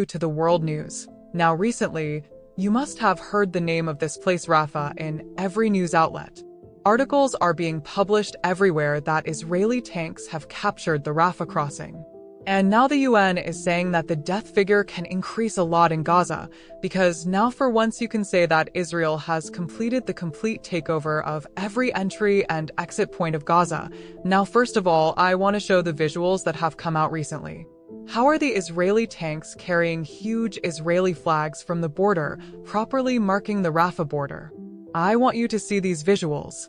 To the world news. Now recently, you must have heard the name of this place Rafah in every news outlet. Articles are being published everywhere that Israeli tanks have captured the Rafah crossing. And now the UN is saying that the death figure can increase a lot in Gaza, because now for once you can say that Israel has completed the complete takeover of every entry and exit point of Gaza. Now first of all, I want to show the visuals that have come out recently. How are the Israeli tanks carrying huge Israeli flags from the border, properly marking the Rafah border? I want you to see these visuals.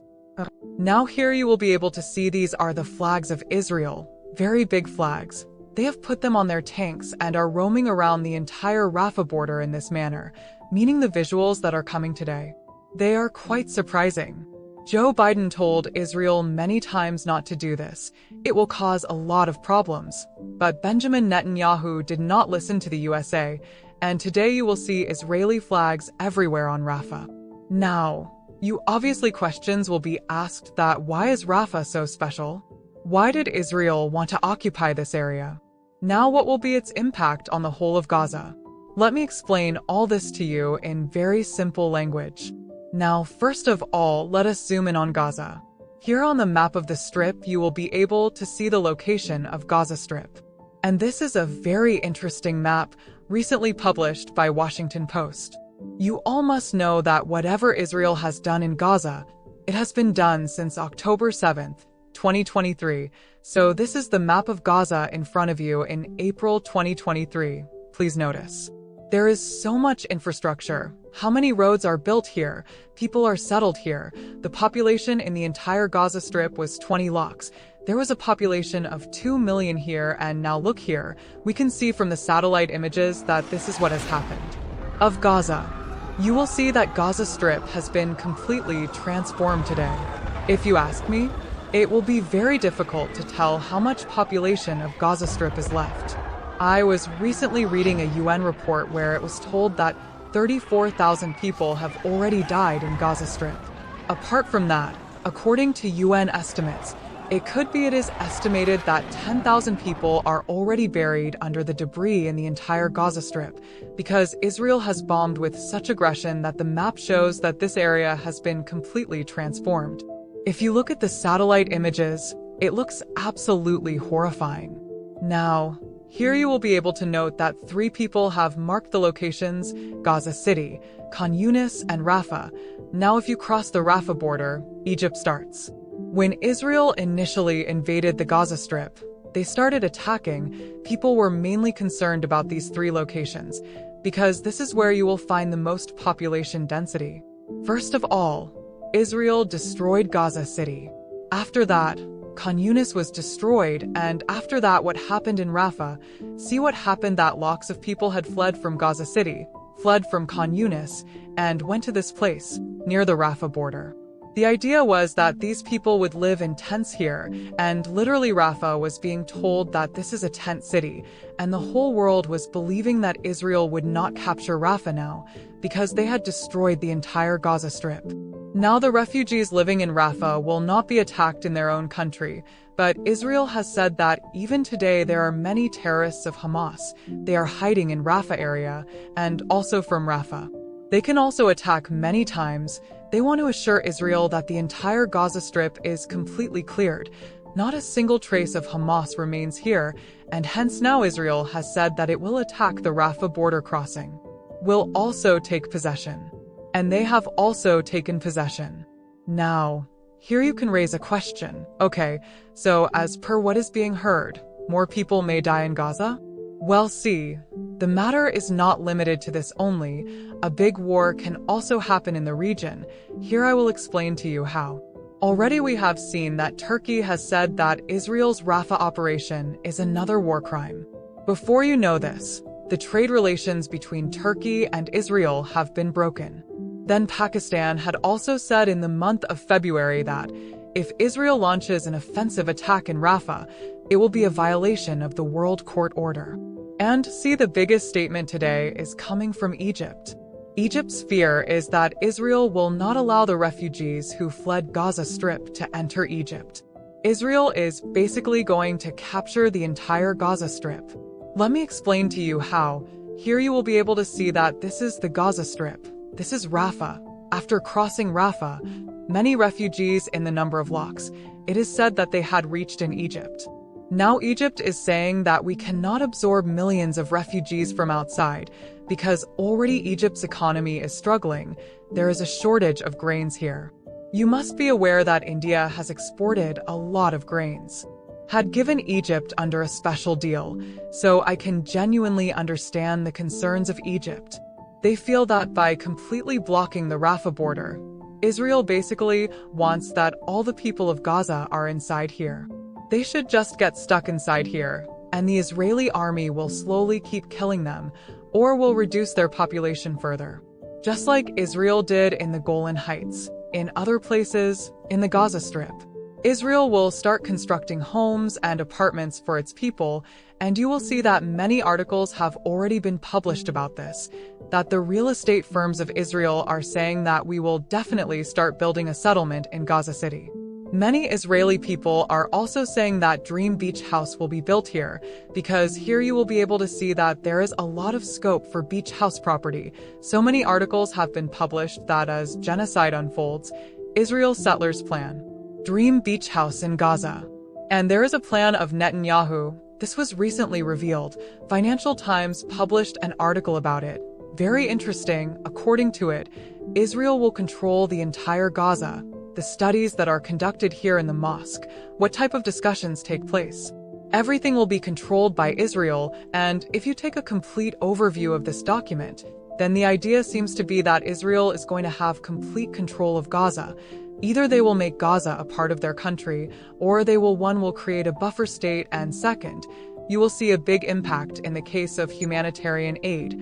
Now here you will be able to see these are the flags of Israel, very big flags. They have put them on their tanks and are roaming around the entire Rafah border in this manner, meaning the visuals that are coming today. They are quite surprising. Joe Biden told Israel many times not to do this. It will cause a lot of problems. But Benjamin Netanyahu did not listen to the USA, and today you will see Israeli flags everywhere on Rafah. Now, you obviously questions will be asked that why is Rafah so special? Why did Israel want to occupy this area? Now what will be its impact on the whole of Gaza? Let me explain all this to you in very simple language. Now, first of all, let us zoom in on Gaza. Here on the map of the Strip, you will be able to see the location of Gaza Strip. And this is a very interesting map recently published by Washington Post. You all must know that whatever Israel has done in Gaza, it has been done since October 7th, 2023. So this is the map of Gaza in front of you in April 2023. Please notice. There is so much infrastructure. How many roads are built here? People are settled here. The population in the entire Gaza Strip was 20 lakhs. There was a population of 2 million here, and now look here. We can see from the satellite images that this is what has happened. Of Gaza, you will see that Gaza Strip has been completely transformed today. If you ask me, it will be very difficult to tell how much population of Gaza Strip is left. I was recently reading a UN report where it was told that 34,000 people have already died in Gaza Strip. Apart from that, according to UN estimates, it is estimated that 10,000 people are already buried under the debris in the entire Gaza Strip, because Israel has bombed with such aggression that the map shows that this area has been completely transformed. If you look at the satellite images, it looks absolutely horrifying. Now, here you will be able to note that 3 people have marked the locations: Gaza City, Khan Yunis, and Rafah. Now if you cross the Rafah border, Egypt starts. When Israel initially invaded the Gaza Strip, they started attacking. People were mainly concerned about these 3 locations, because this is where you will find the most population density. First of all, Israel destroyed Gaza City. After that, Khan Yunis was destroyed, and after that what happened in Rafah. See what happened, that lakhs of people had fled from Gaza City, fled from Khan Yunis, and went to this place, near the Rafah border. The idea was that these people would live in tents here, and literally Rafah was being told that this is a tent city, and the whole world was believing that Israel would not capture Rafah now, because they had destroyed the entire Gaza Strip. Now the refugees living in Rafah will not be attacked in their own country, but Israel has said that even today there are many terrorists of Hamas. They are hiding in Rafah area, and also from Rafah. They can also attack many times. They want to assure Israel that the entire Gaza Strip is completely cleared. Not a single trace of Hamas remains here, and hence now Israel has said that it will attack the Rafah border crossing. Will also take possession. And they have also taken possession. Now, here you can raise a question. Okay, so as per what is being heard, more people may die in Gaza? Well, see, the matter is not limited to this only. A big war can also happen in the region. Here I will explain to you how. Already we have seen that Turkey has said that Israel's Rafah operation is another war crime. Before you know this, the trade relations between Turkey and Israel have been broken. Then Pakistan had also said in the month of February that if Israel launches an offensive attack in Rafah, it will be a violation of the World Court Order. And see, the biggest statement today is coming from Egypt. Egypt's fear is that Israel will not allow the refugees who fled Gaza Strip to enter Egypt. Israel is basically going to capture the entire Gaza Strip. Let me explain to you how. Here you will be able to see that this is the Gaza Strip. This is Rafah. After crossing Rafah, many refugees in the number of lakhs, it is said that they had reached in Egypt. Now Egypt is saying that we cannot absorb millions of refugees from outside because already Egypt's economy is struggling. There is a shortage of grains here. You must be aware that India has exported a lot of grains, had given Egypt under a special deal, so I can genuinely understand the concerns of Egypt. They feel that by completely blocking the Rafah border, Israel basically wants that all the people of Gaza are inside here. They should just get stuck inside here, and the Israeli army will slowly keep killing them, or will reduce their population further. Just like Israel did in the Golan Heights, in other places, in the Gaza Strip. Israel will start constructing homes and apartments for its people, and you will see that many articles have already been published about this, that the real estate firms of Israel are saying that we will definitely start building a settlement in Gaza City. Many Israeli people are also saying that Dream Beach House will be built here, because here you will be able to see that there is a lot of scope for beach house property. So many articles have been published that as genocide unfolds, Israel's settlers plan Dream Beach House in Gaza. And there is a plan of Netanyahu. This was recently revealed. Financial Times published an article about it. Very interesting. According to it, Israel will control the entire Gaza. The studies that are conducted here in the mosque, what type of discussions take place. Everything will be controlled by Israel, and if you take a complete overview of this document, then the idea seems to be that Israel is going to have complete control of Gaza. Either they will make Gaza a part of their country, or one will create a buffer state, and second, you will see a big impact in the case of humanitarian aid.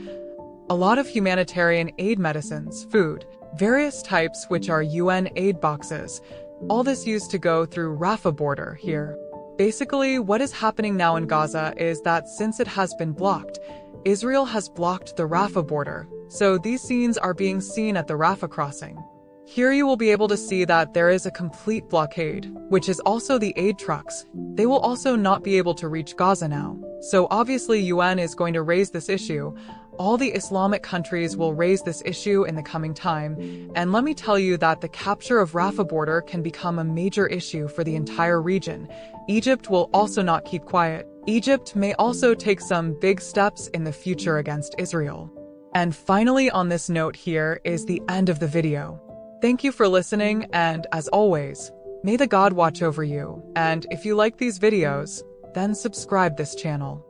A lot of humanitarian aid medicines, food, various types which are UN aid boxes, all this used to go through Rafah border here. Basically, what is happening now in Gaza is that since it has been blocked, Israel has blocked the Rafah border, so these scenes are being seen at the Rafah crossing. Here you will be able to see that there is a complete blockade, which is also the aid trucks. They will also not be able to reach Gaza now. So obviously UN is going to raise this issue. All the Islamic countries will raise this issue in the coming time. And let me tell you that the capture of Rafah border can become a major issue for the entire region. Egypt will also not keep quiet. Egypt may also take some big steps in the future against Israel. And finally, on this note here is the end of the video. Thank you for listening, and as always, may the God watch over you, and if you like these videos, then subscribe this channel.